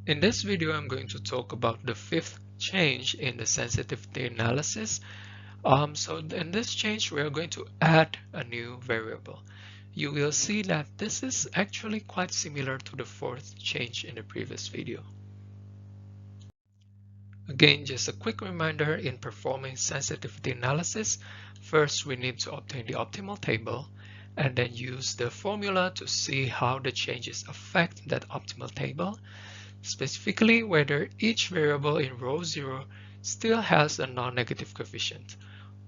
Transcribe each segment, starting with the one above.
In this video, I'm going to talk about the fifth change in the sensitivity analysis. In this change, we are going to add a new variable. You will see that this is actually quite similar to the fourth change in the previous video. Again, just a quick reminder, in performing sensitivity analysis, first we need to obtain the optimal table and then use the formula to see how the changes affect that optimal table. Specifically, whether each variable in row 0 still has a non-negative coefficient.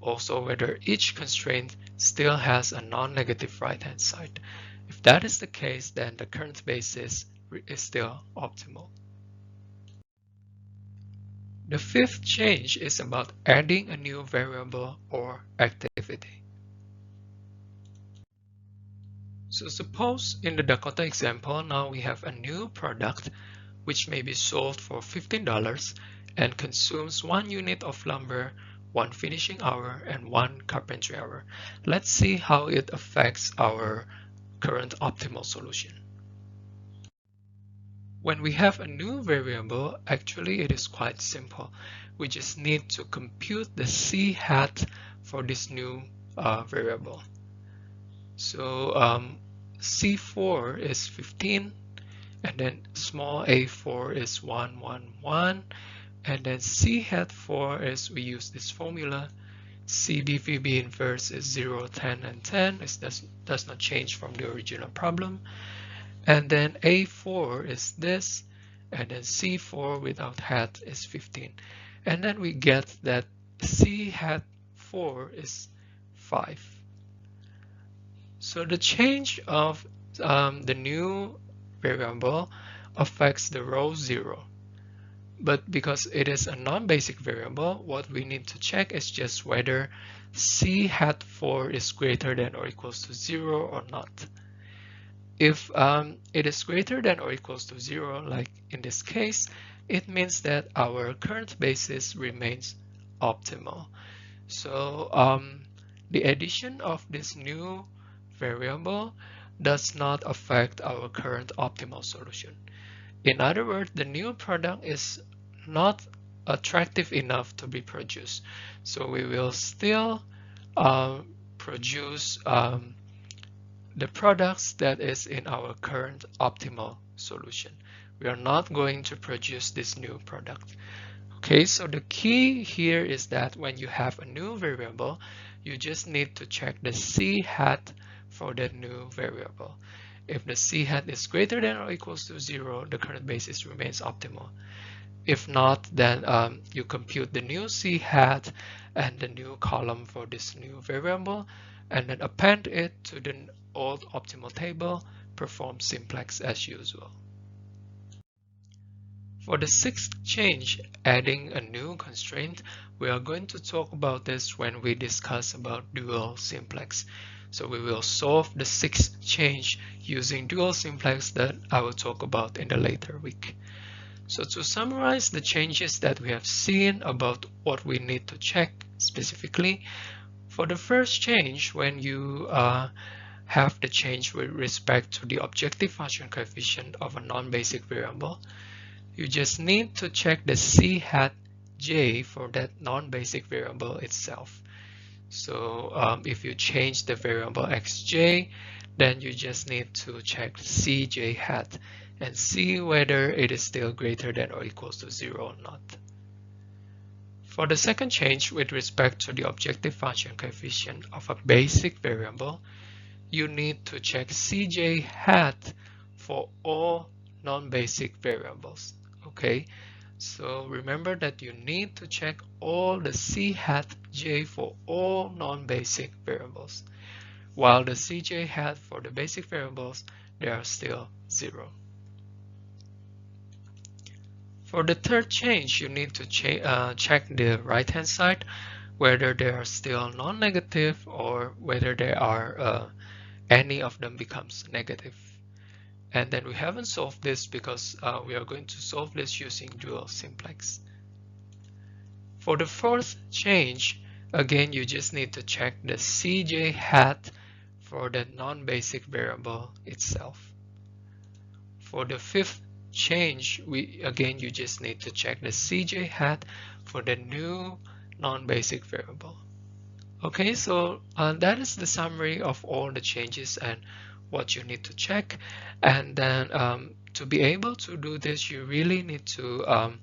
Also, whether each constraint still has a non-negative right-hand side. If that is the case, then the current basis is still optimal. The fifth change is about adding a new variable or activity. So suppose in the Dakota example, now we have a new product which may be sold for $15 and consumes 1 unit of lumber, 1 finishing hour, and 1 carpentry hour. Let's see how it affects our current optimal solution. When we have a new variable, actually it is quite simple. We just need to compute the C hat for this new variable. So C4 is 15, and then small a4 is 1, 1, 1, and then C hat 4 is, we use this formula, CBVB inverse is 0, 10, and 10. It does not change from the original problem. And then A4 is this, and then C4 without hat is 15. And then we get that C hat 4 is 5. So the change of the new variable affects the row 0. But because it is a non-basic variable, what we need to check is just whether C hat 4 is greater than or equals to 0 or not. If it is greater than or equals to 0, like in this case, it means that our current basis remains optimal. So the addition of this new variable does not affect our current optimal solution. In other words, the new product is not attractive enough to be produced. So we will still produce the products that is in our current optimal solution. We are not going to produce this new product. Okay, so the key here is that when you have a new variable, you just need to check the C hat for that new variable. If the C hat is greater than or equals to 0, the current basis remains optimal. If not, then you compute the new C hat and the new column for this new variable, and then append it to the old optimal table, perform simplex as usual. For the sixth change, adding a new constraint, we are going to talk about this when we discuss about dual simplex. So we will solve the sixth change using dual simplex that I will talk about in the later week. So to summarize the changes that we have seen about what we need to check specifically, for the first change, when you have the change with respect to the objective function coefficient of a non-basic variable, you just need to check the C hat j for that non-basic variable itself. So if you change the variable xj, then you just need to check cj hat and see whether it is still greater than or equals to 0 or not. For the second change with respect to the objective function coefficient of a basic variable, you need to check cj hat for all non-basic variables. Okay, so remember that you need to check all the C hat j for all non-basic variables, while the Cj hat for the basic variables, they are still 0. For the third change, you need to check the right-hand side, whether they are still non-negative or whether they are any of them becomes negative. And then we haven't solved this because we are going to solve this using dual simplex. For the fourth change, again, you just need to check the Cj hat for the non-basic variable itself. For the fifth change, you just need to check the CJ hat for the new non-basic variable. Okay, so that is the summary of all the changes and what you need to check. And then to be able to do this, you really need to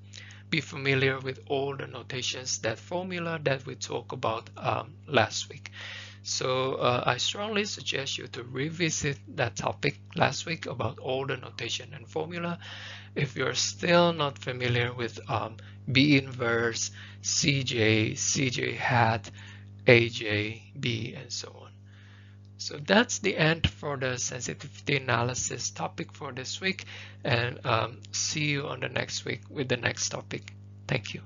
be familiar with all the notations, that formula that we talked about last week. So I strongly suggest you to revisit that topic last week about all the notation and formula. If you're still not familiar with B inverse, CJ, CJ hat, AJ, B, and so on. So that's the end for the sensitivity analysis topic for this week, and see you on the next week with the next topic. Thank you.